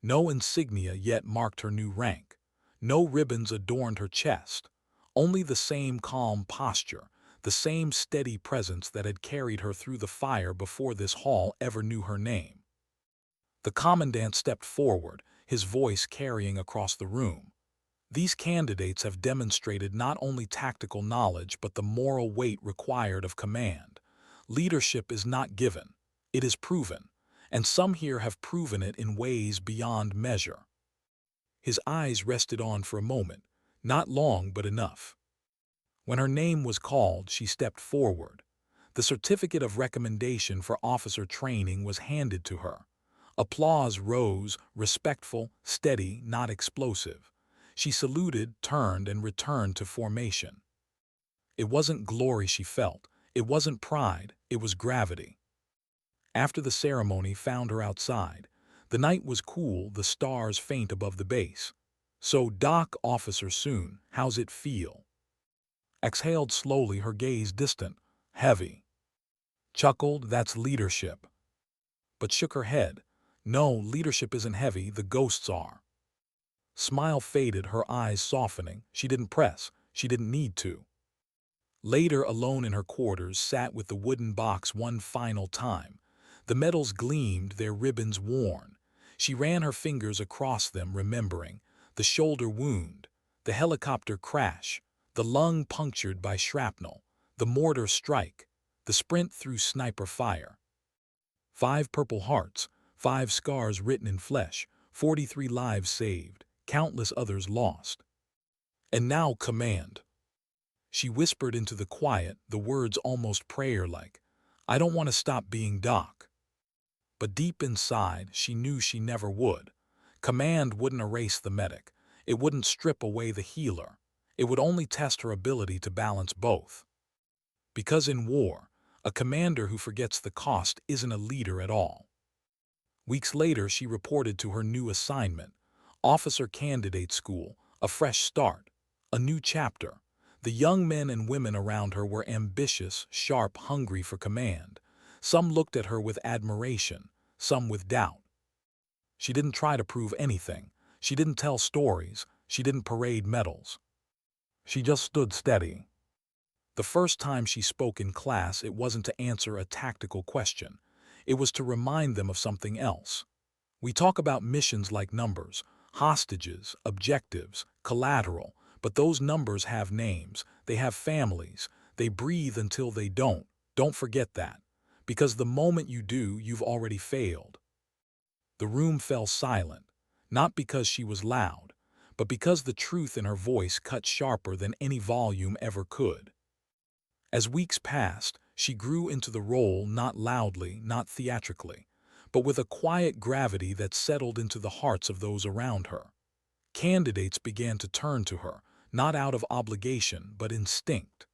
no insignia yet marked her new rank. No ribbons adorned her chest. Only the same calm posture, the same steady presence that had carried her through the fire before this hall ever knew her name. The commandant stepped forward, his voice carrying across the room. These candidates have demonstrated not only tactical knowledge but the moral weight required of command. Leadership is not given, it is proven, and some here have proven it in ways beyond measure. His eyes rested on for a moment, not long but enough. When her name was called, she stepped forward. The certificate of recommendation for officer training was handed to her. Applause rose, respectful, steady, not explosive. She saluted, turned, and returned to formation. It wasn't glory she felt. It wasn't pride. It was gravity. After the ceremony found her outside. The night was cool, the stars faint above the base. "So, Doc, officer soon, how's it feel?" Exhaled slowly, her gaze distant, heavy. Chuckled, "That's leadership." But shook her head. "No, leadership isn't heavy, the ghosts are." Smile faded, her eyes softening. She didn't press. She didn't need to. Later, alone in her quarters, sat with the wooden box one final time. The metals gleamed, their ribbons worn. She ran her fingers across them, remembering. The shoulder wound, the helicopter crash, the lung punctured by shrapnel, the mortar strike, the sprint through sniper fire. 5 purple hearts, 5 scars written in flesh, 43 lives saved, countless others lost. And now command. She whispered into the quiet, the words almost prayer-like. "I don't want to stop being Doc." But deep inside, she knew she never would. Command wouldn't erase the medic. It wouldn't strip away the healer. It would only test her ability to balance both. Because in war, a commander who forgets the cost isn't a leader at all. Weeks later, she reported to her new assignment. Officer Candidate School, a fresh start, a new chapter. The young men and women around her were ambitious, sharp, hungry for command. Some looked at her with admiration, some with doubt. She didn't try to prove anything. She didn't tell stories. She didn't parade medals. She just stood steady. The first time she spoke in class, it wasn't to answer a tactical question. It was to remind them of something else. We talk about missions like numbers, hostages, objectives, collateral, but those numbers have names, they have families, they breathe until they don't. Don't forget that. Because the moment you do, you've already failed. The room fell silent, not because she was loud, but because the truth in her voice cut sharper than any volume ever could. As weeks passed, she grew into the role, not loudly, not theatrically, but with a quiet gravity that settled into the hearts of those around her. Candidates began to turn to her, not out of obligation, but instinct.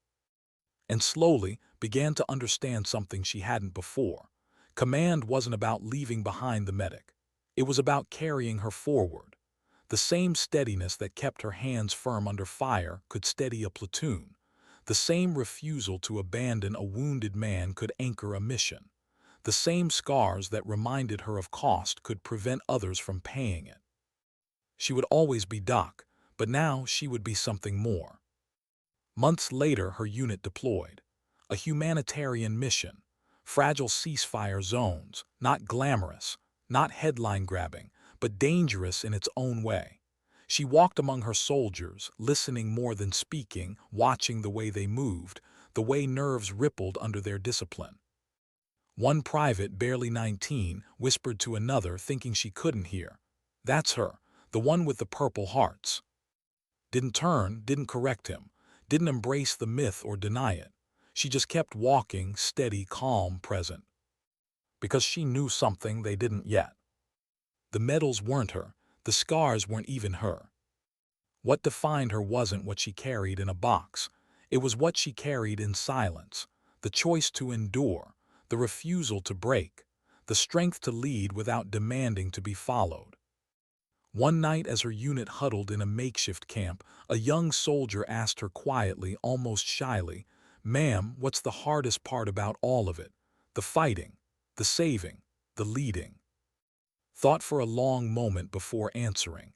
And slowly began to understand something she hadn't before. Command wasn't about leaving behind the medic. It was about carrying her forward. The same steadiness that kept her hands firm under fire could steady a platoon. The same refusal to abandon a wounded man could anchor a mission. The same scars that reminded her of cost could prevent others from paying it. She would always be Doc, but now she would be something more. Months later, her unit deployed. A humanitarian mission. Fragile ceasefire zones, not glamorous, not headline-grabbing, but dangerous in its own way. She walked among her soldiers, listening more than speaking, watching the way they moved, the way nerves rippled under their discipline. One private, barely 19, whispered to another, thinking she couldn't hear. "That's her, the one with the purple hearts." Didn't turn, didn't correct him, didn't embrace the myth or deny it. She just kept walking, steady, calm, present. Because she knew something they didn't yet. The medals weren't her, the scars weren't even her. What defined her wasn't what she carried in a box. It was what she carried in silence, the choice to endure, the refusal to break, the strength to lead without demanding to be followed. One night, as her unit huddled in a makeshift camp, a young soldier asked her quietly, almost shyly, "Ma'am, what's the hardest part about all of it? The fighting, the saving, the leading?" Thought for a long moment before answering.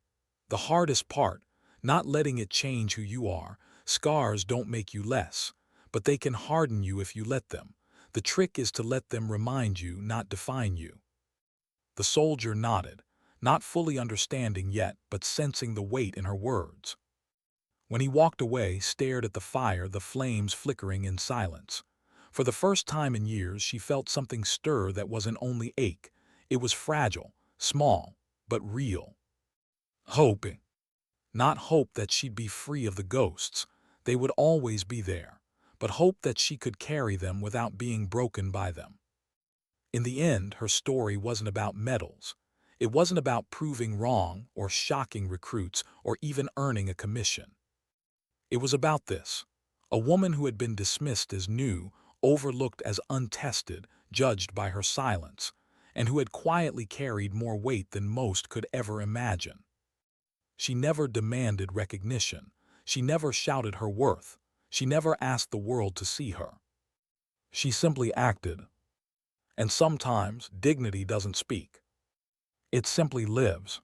"The hardest part, not letting it change who you are. Scars don't make you less, but they can harden you if you let them. The trick is to let them remind you, not define you." The soldier nodded, not fully understanding yet, but sensing the weight in her words. When he walked away, stared at the fire, the flames flickering in silence. For the first time in years, she felt something stir that wasn't only ache. It was fragile, small, but real. Hope. Not hope that she'd be free of the ghosts. They would always be there. But hope that she could carry them without being broken by them. In the end, her story wasn't about medals. It wasn't about proving wrong or shocking recruits or even earning a commission. It was about this: a woman who had been dismissed as new, overlooked as untested, judged by her silence, and who had quietly carried more weight than most could ever imagine. She never demanded recognition. She never shouted her worth. She never asked the world to see her. She simply acted. And sometimes dignity doesn't speak. It simply lives.